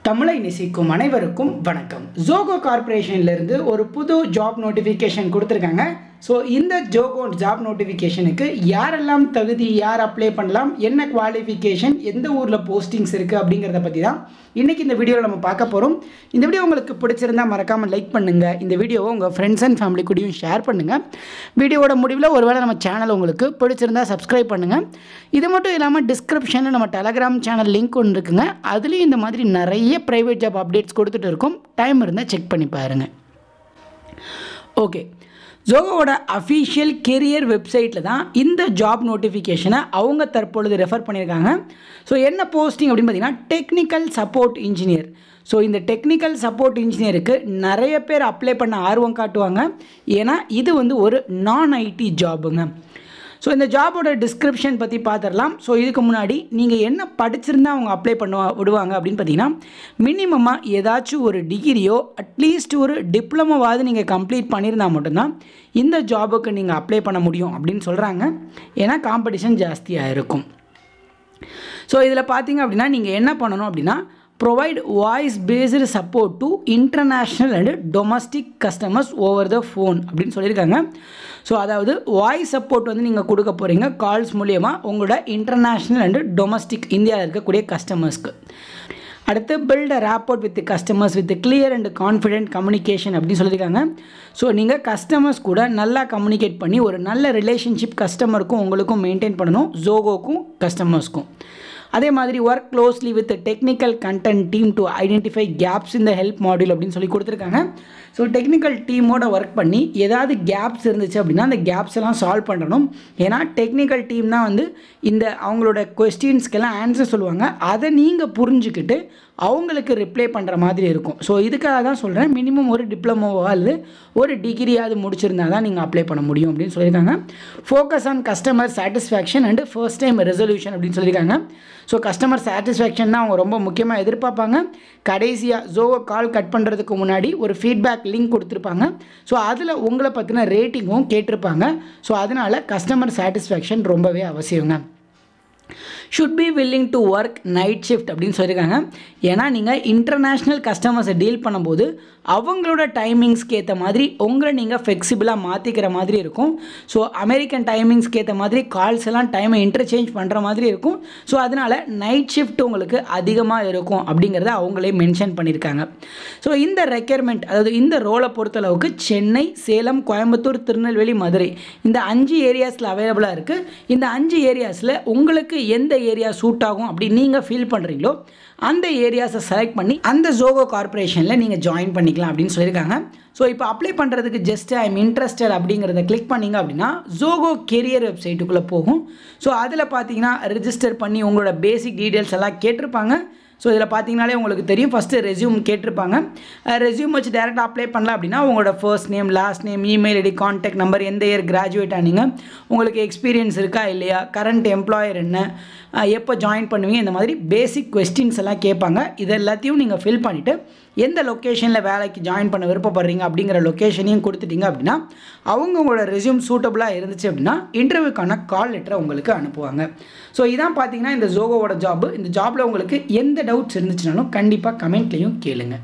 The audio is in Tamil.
தமிழை நேசிக்கும் அனைவருக்கும் வணக்கம். ஜோகோ கார்ப்பரேஷன்லேருந்து ஒரு புது ஜாப் நோட்டிஃபிகேஷன் கொடுத்துருக்காங்க. ஸோ இந்த ஜோகோ ஜாப் நோட்டிஃபிகேஷனுக்கு யாரெல்லாம் தகுதி, யார் அப்ளை பண்ணலாம், என்ன குவாலிஃபிகேஷன், எந்த ஊரில் போஸ்டிங்ஸ் இருக்குது அப்படிங்கிறத பற்றி தான் இன்றைக்கி இந்த வீடியோவில் நம்ம பார்க்க போகிறோம். இந்த வீடியோ உங்களுக்கு பிடிச்சிருந்தால் மறக்காமல் லைக் பண்ணுங்கள். இந்த வீடியோவை உங்கள் ஃப்ரெண்ட்ஸ் அண்ட் ஃபேமிலி கூடயும் ஷேர் பண்ணுங்கள். வீடியோவோட முடிவில் ஒருவேளை நம்ம சேனல் உங்களுக்கு பிடிச்சிருந்தால் சப்ஸ்கிரைப் பண்ணுங்கள். இது மட்டும் இல்லாமல் டிஸ்கிரிப்ஷனில் நம்ம டெலகிராம் சேனல் லிங்க் ஒன்று இருக்குங்க. அதுலேயும் இந்த மாதிரி நிறைய ப்ரைவேட் ஜாப் அப்டேட்ஸ் கொடுத்துட்டு இருக்கோம். டைம் இருந்தால் செக் பண்ணி பாருங்கள். ஓகே, ஜோகோவோட அஃபீஷியல் கெரியர் வெப்சைட்டில் தான் இந்த ஜாப் நோட்டிஃபிகேஷனை அவங்க தற்பொழுது ரெஃபர் பண்ணியிருக்காங்க. ஸோ என்ன போஸ்டிங் அப்படின்னு பார்த்தீங்கன்னா டெக்னிக்கல் சப்போர்ட் இன்ஜினியர். ஸோ இந்த டெக்னிக்கல் சப்போர்ட் இன்ஜினியருக்கு நிறைய பேர் அப்ளை பண்ண ஆர்வம் காட்டுவாங்க. ஏன்னா இது ஒரு நான் ஐடி ஜாபுங்க. ஸோ இந்த ஜாபோட டிஸ்கிரிப்ஷன் பற்றி பார்த்துடலாம். ஸோ இதுக்கு முன்னாடி நீங்கள் என்ன படிச்சிருந்தால் அவங்க அப்ளை விடுவாங்க அப்படின்னு பார்த்தீங்கன்னா மினிமமாக ஏதாச்சும் ஒரு டிகிரியோ அட்லீஸ்ட் ஒரு டிப்ளமோவாவது நீங்கள் கம்ப்ளீட் பண்ணியிருந்தால் மட்டும்தான் இந்த ஜாபுக்கு நீங்கள் அப்ளை பண்ண முடியும் அப்படின்னு சொல்கிறாங்க. ஏன்னா காம்படிஷன் ஜாஸ்தியாக இருக்கும். ஸோ இதில் பார்த்தீங்க அப்படின்னா நீங்கள் என்ன பண்ணணும் அப்படின்னா provide voice based support to international and domestic customers over the phone அப்படின்னு சொல்லியிருக்காங்க. ஸோ அதாவது வாய்ஸ் சப்போர்ட் நீங்கள் கொடுக்க போகிறீங்க கால்ஸ் மூலியமாக உங்களோட இன்டர்நேஷ்னல் அண்டு டொமஸ்டிக் இந்தியாவில் இருக்கக்கூடிய கஸ்டமர்ஸ்க்கு. அடுத்து build a rapport with customers with clear and confident communication அப்படின்னு சொல்லியிருக்காங்க. ஸோ நீங்கள் கஸ்டமர்ஸ் கூட நல்லா கம்யூனிகேட் பண்ணி ஒரு நல்ல ரிலேஷன்ஷிப் கஸ்டமருக்கும் உங்களுக்கும் மெயின்டைன் பண்ணணும், ஜோகோக்கும் கஸ்டமர்ஸ்க்கும். அதே மாதிரி work closely with technical content team to identify gaps இந்த ஹெல்ப் மாடியூல் அப்படின்னு சொல்லி கொடுத்துருக்காங்க. ஸோ டெக்னிக்கல் டீமோட ஒர்க் பண்ணி ஏதாவது கேப்ஸ் இருந்துச்சு அப்படின்னா அந்த கேப்ஸ் எல்லாம் சால்வ் பண்ணணும். ஏன்னா டெக்னிக்கல் டீம் தான் இந்த அவங்களோட கொஸ்டின்ஸ்க்கெல்லாம் ஆன்சர் சொல்லுவாங்க. அதை நீங்கள் புரிஞ்சுக்கிட்டு அவங்களுக்கு ரிப்ளை பண்ணுற மாதிரி இருக்கும். ஸோ இதுக்காக தான் சொல்கிறேன், மினிமம் ஒரு டிப்ளமோவோ அல்லது ஒரு டிகிரியாவது முடிச்சிருந்தா தான் நீங்கள் அப்ளை பண்ண முடியும் அப்படின்னு சொல்லியிருக்காங்க. Focus on customer satisfaction and first time resolution அப்படின்னு சொல்லியிருக்காங்க. ஸோ கஸ்டமர் சாட்டிஸ்ஃபேக்ஷன் தான் அவங்க ரொம்ப முக்கியமாக எதிர்பார்ப்பாங்க. கடைசியாக ஜோகோ கால் கட் பண்ணுறதுக்கு முன்னாடி ஒரு ஃபீட்பேக் லிங்க் கொடுத்துருப்பாங்க. ஸோ அதில் உங்களை பற்றின ரேட்டிங்கும் கேட்டிருப்பாங்க. ஸோ அதனால் கஸ்டமர் சாட்டிஸ்ஃபேக்ஷன் ரொம்பவே அவசியங்க. Should be willing to work night shift அப்படின்னு சொல்லியிருக்காங்க. ஏன்னா நீங்கள் இன்டர்நேஷ்னல் கஸ்டமர்ஸை டீல் பண்ணும்போது அவங்களோட டைமிங்ஸ்க்கு ஏற்ற மாதிரி உங்களை நீங்கள் ஃப்ளெக்சிபிளாக மாற்றிக்கிற மாதிரி இருக்கும். ஸோ அமெரிக்கன் டைமிங்ஸ்க்கு ஏற்ற மாதிரி கால்ஸ் எல்லாம் டைமை இன்டர்சேஞ்ச் பண்ணுற மாதிரி இருக்கும். ஸோ அதனால் நைட் ஷிஃப்ட் உங்களுக்கு அதிகமாக இருக்கும் அப்படிங்கிறத அவங்களே மென்ஷன் பண்ணியிருக்காங்க. ஸோ இந்த ரெக்யர்மெண்ட், அதாவது இந்த ரோலை பொறுத்தளவுக்கு சென்னை, சேலம், கோயம்புத்தூர், திருநெல்வேலி, மதுரை இந்த 5 ஏரியாஸில் அவைலபிளாக இருக்குது. இந்த 5 ஏரியாஸில் உங்களுக்கு எந்த ஏரியா சூட் ஆகும் அப்படி நீங்கள் ஃபீல் பண்ணுறீங்களோ அந்த ஏரியாஸை செலக்ட் பண்ணி அந்த ஜோகோ கார்ப்பரேஷனில் நீங்கள் ஜாயின் பண்ணிக்கலாம் அப்படின்னு சொல்லியிருக்காங்க. ஸோ இப்போ அப்ளை பண்ணுறதுக்கு ஜஸ்ட் ஐ எம் இன்ட்ரெஸ்டட் அப்படிங்கிறத கிளிக் பண்ணிங்க அப்படின்னா ஜோகோ கெரியர் வெப்சைட்டுக்குள்ளே போகும். ஸோ அதில் பார்த்தீங்கன்னா ரிஜிஸ்டர் பண்ணி உங்களோட பேசிக் டீட்டெயில்ஸ் எல்லாம் கேட்டிருப்பாங்க. ஸோ இதில் பார்த்தீங்கனாலே உங்களுக்கு தெரியும், ஃபஸ்ட்டு ரெஸ்யூம் கேட்டிருப்பாங்க. ரெஸ்யூம் வச்சு டேரெக்டாக அப்ளை பண்ணலாம் அப்படின்னா உங்களோட first name, last name, email ID, contact number, எந்த இயர் கிராஜுவேட் ஆனீங்க, உங்களுக்கு எக்ஸ்பீரியன்ஸ் இருக்கா இல்லையா, கரண்ட் எம்ப்ளாயர் என்ன, எப்போ ஜாயின் பண்ணுவீங்க, இந்த மாதிரி பேசிக் கொஸ்டின்ஸ் எல்லாம் கேட்பாங்க. இது எல்லாத்தையும் நீங்கள் ஃபில் பண்ணிவிட்டு எந்த லொக்கேஷனில் வேலைக்கு ஜாயின் பண்ண விருப்பப்படுறீங்க அப்படிங்கிற லொக்கேஷனையும் கொடுத்துட்டீங்க அப்படின்னா அவங்க உங்களோட ரெஸ்யூம் சூட்டபுளாக இருந்துச்சு அப்படின்னா இன்டர்வியூக்கான கால் லெட்டரை உங்களுக்கு அனுப்புவாங்க. ஸோ இதான் பார்த்தீங்கன்னா இந்த ஜோகோவோட ஜாப். இந்த ஜாபில் உங்களுக்கு எந்த டவுட்ஸ் இருந்துச்சுனாலும் கண்டிப்பாக கமெண்ட்லேயும் கேளுங்க.